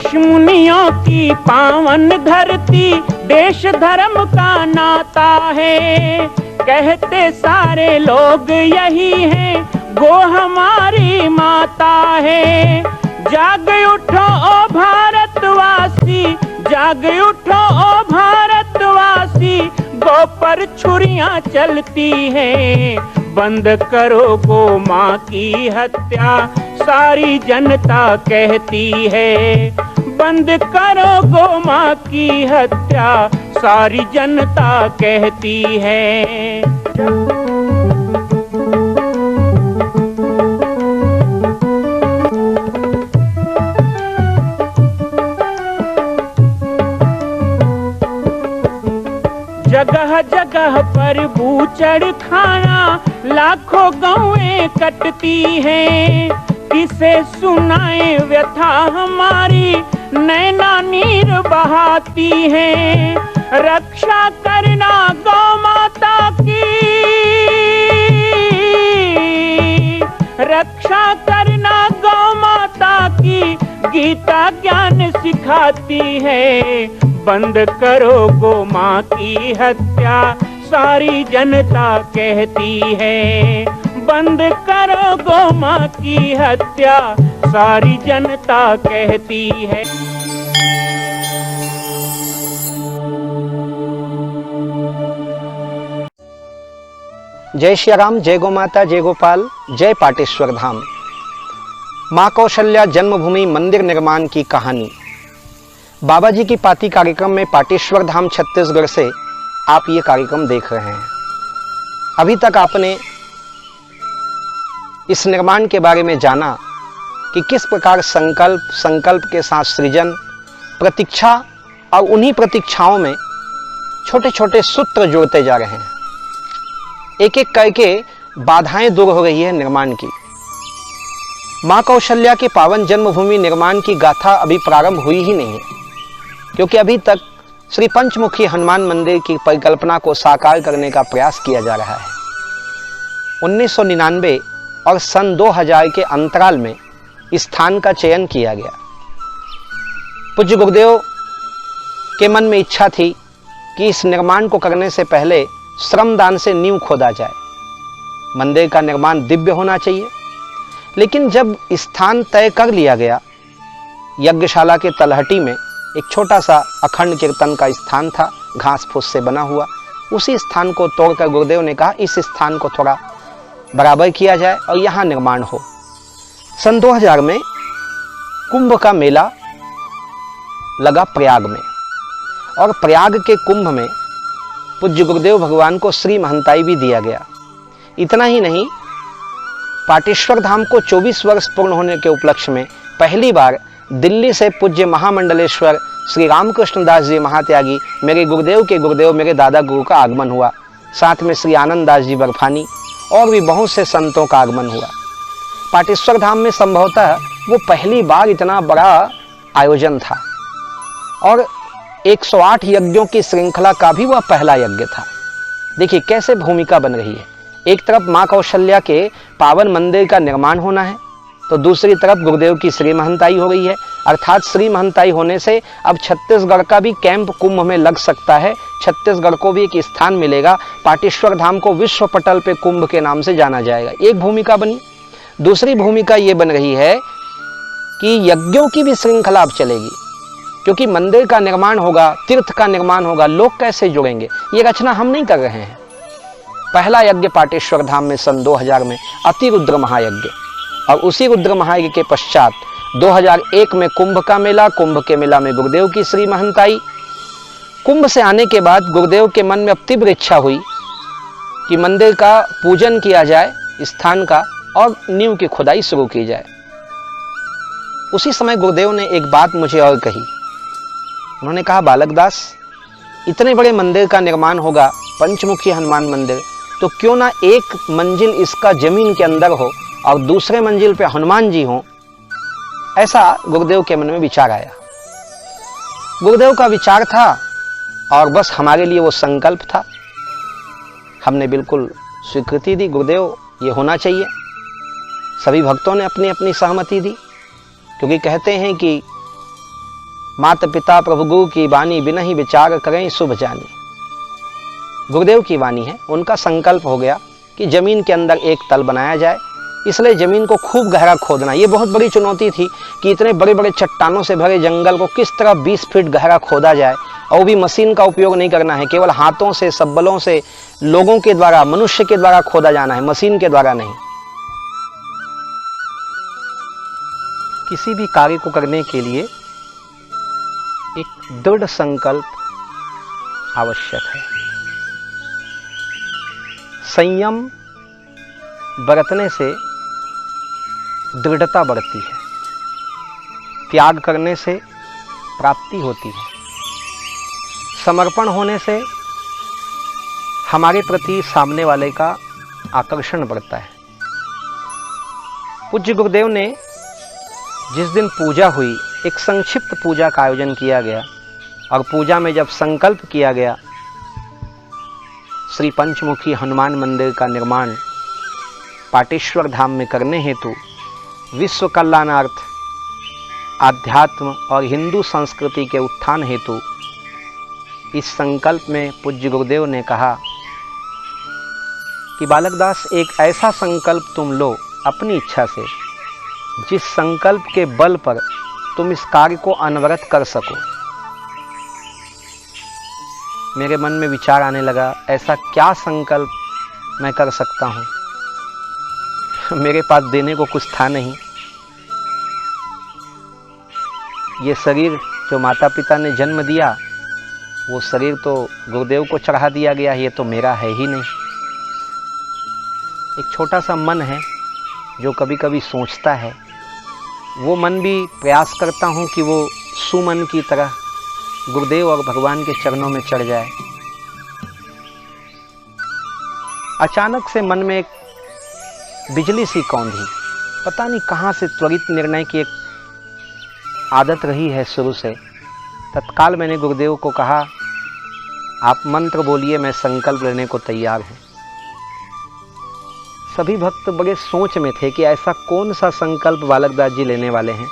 ऋषि मुनियों की पावन धरती, देश धर्म का नाता है। कहते सारे लोग यही हैं, गो हमारी माता है। जाग उठो ओ भारतवासी, जाग उठो ओ भारतवासी, गो पर छुरियां चलती हैं। बंद करो गो माँ की हत्या, सारी जनता कहती है। बंद करो गो माँ की हत्या, सारी जनता कहती है। जगह जगह पर बूचड़ खाना, लाखों गौएं कटती हैं। किसे सुनाए व्यथा हमारी, नैना नीर बहाती हैं। रक्षा करना गौ माता की, रक्षा करना गौ माता की, गीता ज्ञान सिखाती है। बंद करो गो माँ की हत्या, सारी जनता कहती है। बंद करो गो माँ की हत्या, सारी जनता कहती है। जय श्री राम, जय गौ माता, जय गोपाल, जय पाटेश्वर धाम। माँ कौशल्या जन्मभूमि मंदिर निर्माण की कहानी। बाबा जी की पाती कार्यक्रम में पाटेश्वर धाम छत्तीसगढ़ से आप ये कार्यक्रम देख रहे हैं। अभी तक आपने इस निर्माण के बारे में जाना कि किस प्रकार संकल्प के साथ सृजन, प्रतीक्षा और उन्हीं प्रतीक्षाओं में छोटे छोटे सूत्र जुड़ते जा रहे हैं। एक एक करके बाधाएं दूर हो रही है निर्माण की। माँ कौशल्या के पावन जन्मभूमि निर्माण की गाथा अभी प्रारंभ हुई ही नहीं है, क्योंकि अभी तक श्री पंचमुखी हनुमान मंदिर की परिकल्पना को साकार करने का प्रयास किया जा रहा है। 1999 और सन 2000 के अंतराल में स्थान का चयन किया गया। पूज्य गुरुदेव के मन में इच्छा थी कि इस निर्माण को करने से पहले श्रमदान से नींव खोदा जाए। मंदिर का निर्माण दिव्य होना चाहिए। लेकिन जब स्थान तय कर लिया गया, यज्ञशाला के तलहटी में एक छोटा सा अखंड कीर्तन का स्थान था, घास फूस से बना हुआ। उसी स्थान को तोड़कर गुरुदेव ने कहा इस स्थान को थोड़ा बराबर किया जाए और यहाँ निर्माण हो। सन 2000 में कुंभ का मेला लगा प्रयाग में, और प्रयाग के कुंभ में पूज्य गुरुदेव भगवान को श्री महंताई भी दिया गया। इतना ही नहीं, पाटेश्वर धाम को 24 वर्ष पूर्ण होने के उपलक्ष्य में पहली बार दिल्ली से पूज्य महामंडलेश्वर श्री रामकृष्ण दास जी महात्यागी, मेरे गुरुदेव के गुरुदेव, मेरे दादा गुरु का आगमन हुआ। साथ में श्री आनंद दास जी बर्फानी और भी बहुत से संतों का आगमन हुआ। पाटेश्वर धाम में संभवतः वो पहली बार इतना बड़ा आयोजन था, और 108 यज्ञों की श्रृंखला का भी वह पहला यज्ञ था। देखिए कैसे भूमिका बन रही है। एक तरफ माँ कौशल्या के पावन मंदिर का निर्माण होना है, तो दूसरी तरफ गुरुदेव की श्री महंताई हो गई है। अर्थात श्री महंताई होने से अब छत्तीसगढ़ का भी कैंप कुंभ में लग सकता है। छत्तीसगढ़ को भी एक स्थान मिलेगा। पाटेश्वर धाम को विश्व पटल पे कुंभ के नाम से जाना जाएगा। एक भूमिका बनी। दूसरी भूमिका ये बन रही है कि यज्ञों की भी श्रृंखला अब चलेगी, क्योंकि मंदिर का निर्माण होगा, तीर्थ का निर्माण होगा, लोग कैसे जुड़ेंगे, ये रचना हम नहीं कर रहे हैं। पहला यज्ञ पाटेश्वर धाम में सन 2000 में अति रुद्र महायज्ञ, और उसी रुद्र महायज्ञ के पश्चात 2001 में कुंभ का मेला। कुंभ के मेला में गुरुदेव की श्री महंताई। कुंभ से आने के बाद गुरुदेव के मन में अब तीव्र इच्छा हुई कि मंदिर का पूजन किया जाए, स्थान का, और नींव की खुदाई शुरू की जाए। उसी समय गुरुदेव ने एक बात मुझे और कही। उन्होंने कहा, बालक दास, इतने बड़े मंदिर का निर्माण होगा, पंचमुखी हनुमान मंदिर, तो क्यों ना एक मंजिल इसका जमीन के अंदर हो और दूसरे मंजिल पे हनुमान जी हों। ऐसा गुरुदेव के मन में विचार आया। गुरुदेव का विचार था और बस हमारे लिए वो संकल्प था। हमने बिल्कुल स्वीकृति दी, गुरुदेव ये होना चाहिए। सभी भक्तों ने अपनी अपनी सहमति दी, क्योंकि कहते हैं कि माता पिता प्रभु गुरु की वाणी बिना ही विचार करें शुभ जानी। गुरुदेव की वाणी है, उनका संकल्प हो गया कि जमीन के अंदर एक तल बनाया जाए, इसलिए जमीन को खूब गहरा खोदना। ये बहुत बड़ी चुनौती थी कि इतने बड़े बड़े चट्टानों से भरे जंगल को किस तरह 20 फीट गहरा खोदा जाए, और भी मशीन का उपयोग नहीं करना है, केवल हाथों से, सबलों से, लोगों के द्वारा, मनुष्य के द्वारा खोदा जाना है, मशीन के द्वारा नहीं। किसी भी कार्य को करने के लिए एक दृढ़ संकल्प आवश्यक है। संयम बरतने से दृढ़ता बढ़ती है, त्याग करने से प्राप्ति होती है, समर्पण होने से हमारे प्रति सामने वाले का आकर्षण बढ़ता है। पूज्य गुरुदेव ने जिस दिन पूजा हुई, एक संक्षिप्त पूजा का आयोजन किया गया, और पूजा में जब संकल्प किया गया श्री पंचमुखी हनुमान मंदिर का निर्माण पाटेश्वर धाम में करने हेतु, विश्व कल्याणार्थ, आध्यात्म और हिंदू संस्कृति के उत्थान हेतु, इस संकल्प में पूज्य गुरुदेव ने कहा कि बालक दास, एक ऐसा संकल्प तुम लो अपनी इच्छा से जिस संकल्प के बल पर तुम इस कार्य को अनवरत कर सको। मेरे मन में विचार आने लगा, ऐसा क्या संकल्प मैं कर सकता हूं। मेरे पास देने को कुछ था नहीं। ये शरीर जो माता पिता ने जन्म दिया, वो शरीर तो गुरुदेव को चढ़ा दिया गया, ये तो मेरा है ही नहीं। एक छोटा सा मन है जो कभी कभी सोचता है, वो मन भी प्रयास करता हूँ कि वो सुमन की तरह गुरुदेव और भगवान के चरणों में चढ़ जाए। अचानक से मन में एक बिजली सी कौंधी, पता नहीं कहाँ से त्वरित निर्णय की एक आदत रही है शुरू से। तत्काल मैंने गुरुदेव को कहा, आप मंत्र बोलिए, मैं संकल्प लेने को तैयार हूँ। सभी भक्त बड़े सोच में थे कि ऐसा कौन सा संकल्प बालक दास जी लेने वाले हैं।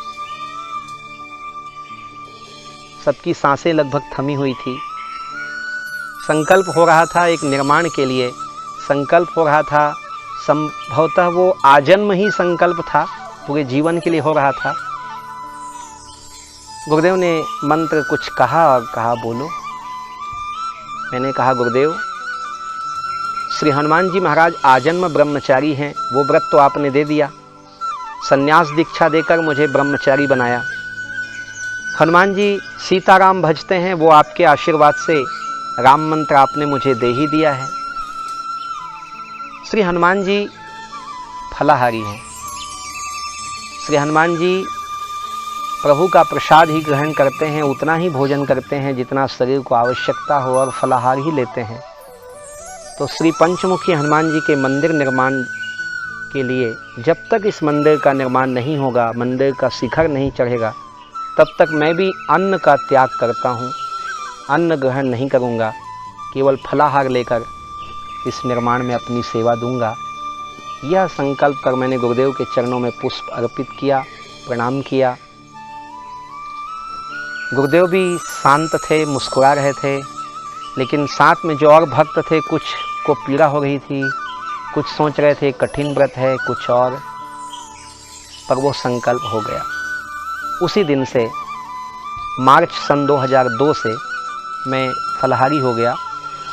सबकी सांसें लगभग थमी हुई थी। संकल्प हो रहा था एक निर्माण के लिए, संकल्प हो रहा था, संभवतः वो आजन्म ही संकल्प था, पूरे जीवन के लिए हो रहा था। गुरुदेव ने मंत्र कुछ कहा और कहा बोलो। मैंने कहा, गुरुदेव, श्री हनुमान जी महाराज आजन्म ब्रह्मचारी हैं, वो व्रत तो आपने दे दिया, संन्यास दीक्षा देकर मुझे ब्रह्मचारी बनाया। हनुमान जी सीताराम भजते हैं, वो आपके आशीर्वाद से राम मंत्र आपने मुझे दे ही दिया है। श्री हनुमान जी फलाहारी हैं। श्री हनुमान जी प्रभु का प्रसाद ही ग्रहण करते हैं, उतना ही भोजन करते हैं जितना शरीर को आवश्यकता हो, और फलाहार ही लेते हैं। तो श्री पंचमुखी हनुमान जी के मंदिर निर्माण के लिए जब तक इस मंदिर का निर्माण नहीं होगा, मंदिर का शिखर नहीं चढ़ेगा, तब तक मैं भी अन्न का त्याग करता हूँ, अन्न ग्रहण नहीं करूँगा, केवल फलाहार लेकर इस निर्माण में अपनी सेवा दूंगा। यह संकल्प कर मैंने गुरुदेव के चरणों में पुष्प अर्पित किया, प्रणाम किया। गुरुदेव भी शांत थे, मुस्कुरा रहे थे, लेकिन साथ में जो और भक्त थे, कुछ को पीड़ा हो रही थी, कुछ सोच रहे थे कठिन व्रत है, कुछ और, पर वो संकल्प हो गया। उसी दिन से, मार्च सन 2002 से मैं फलाहारी हो गया।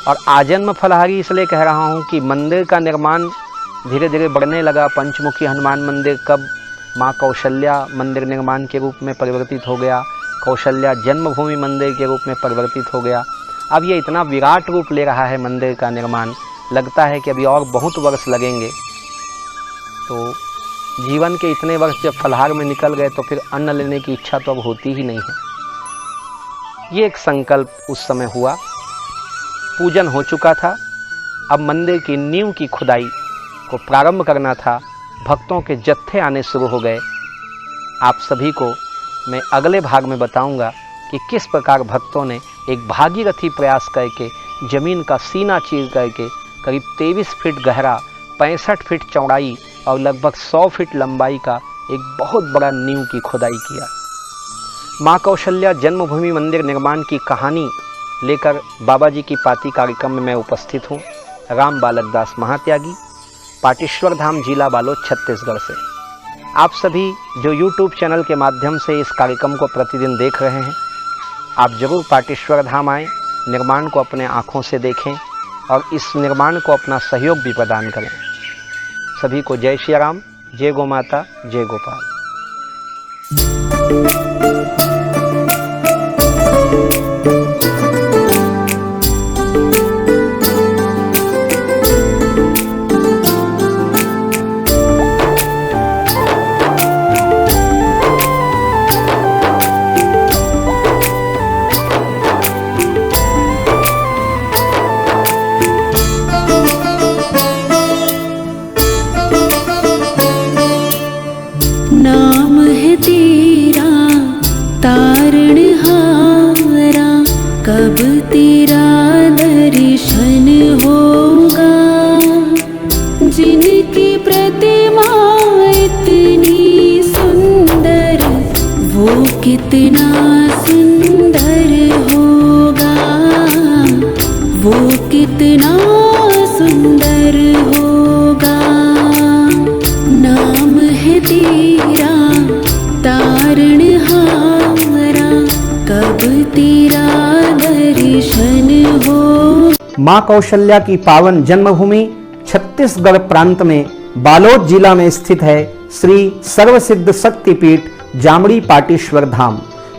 और आजन्म फलाहारी इसलिए कह रहा हूँ कि मंदिर का निर्माण धीरे धीरे बढ़ने लगा। पंचमुखी हनुमान मंदिर कब माँ कौशल्या मंदिर निर्माण के रूप में परिवर्तित हो गया, कौशल्या जन्मभूमि मंदिर के रूप में परिवर्तित हो गया। अब ये इतना विराट रूप ले रहा है मंदिर का निर्माण, लगता है कि अभी और बहुत वर्ष लगेंगे। तो जीवन के इतने वर्ष जब फलाहार में निकल गए तो फिर अन्न लेने की इच्छा तो अब होती ही नहीं है। ये एक संकल्प उस समय हुआ। पूजन हो चुका था, अब मंदिर की नींव की खुदाई को प्रारंभ करना था। भक्तों के जत्थे आने शुरू हो गए। आप सभी को मैं अगले भाग में बताऊंगा कि किस प्रकार भक्तों ने एक भागीरथी प्रयास करके जमीन का सीना चीर करके करीब 23 फीट गहरा, 65 फीट चौड़ाई और लगभग 100 फीट लंबाई का एक बहुत बड़ा नींव की खुदाई किया। माँ कौशल्या जन्मभूमि मंदिर निर्माण की कहानी लेकर बाबा जी की पाती कार्यक्रम में मैं उपस्थित हूँ। राम बालक दास महात्यागी, पाटेश्वर धाम, जिला बालोद, छत्तीसगढ़ से। आप सभी जो YouTube चैनल के माध्यम से इस कार्यक्रम को प्रतिदिन देख रहे हैं, आप जरूर पाटेश्वर धाम आएँ, निर्माण को अपने आँखों से देखें और इस निर्माण को अपना सहयोग भी प्रदान करें। सभी को जय श्री राम, जय गौ माता, जय गोपाल। नाम है तेरा तारणहारा, कब तेरा दर्शन होगा। जिनकी प्रतिमा इतनी सुंदर, वो कितना सुंदर होगा, वो कितना सुंदर होगा। नाम है तेरा तारणहारा, कब तेरा दर्शन हो। माँ कौशल्या की पावन जन्मभूमि छत्तीसगढ़ प्रांत में बालोद जिला में स्थित है श्री सर्वसिद्ध शक्तिपीठ जामड़ी पाटेश्वर धाम।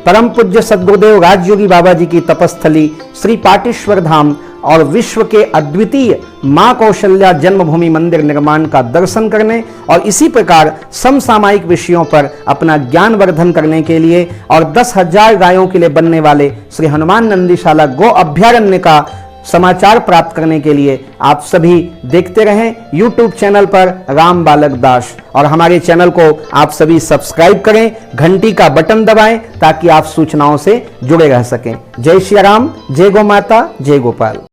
परम पूज्य सद्गुरुदेव राजयोगी बाबा जी की तपस्थली श्री पाटेश्वर धाम और विश्व के अद्वितीय माँ कौशल्या जन्मभूमि मंदिर निर्माण का दर्शन करने और इसी प्रकार समसामयिक विषयों पर अपना ज्ञान वर्धन करने के लिए और 10,000 गायों के लिए बनने वाले श्री हनुमान नंदीशाला गो अभ्यारण्य का समाचार प्राप्त करने के लिए आप सभी देखते रहें YouTube चैनल पर राम बालक दास, और हमारे चैनल को आप सभी सब्सक्राइब करें, घंटी का बटन दबाएं ताकि आप सूचनाओं से जुड़े रह सकें। जय श्री राम, जय गौ माता, जय गोपाल।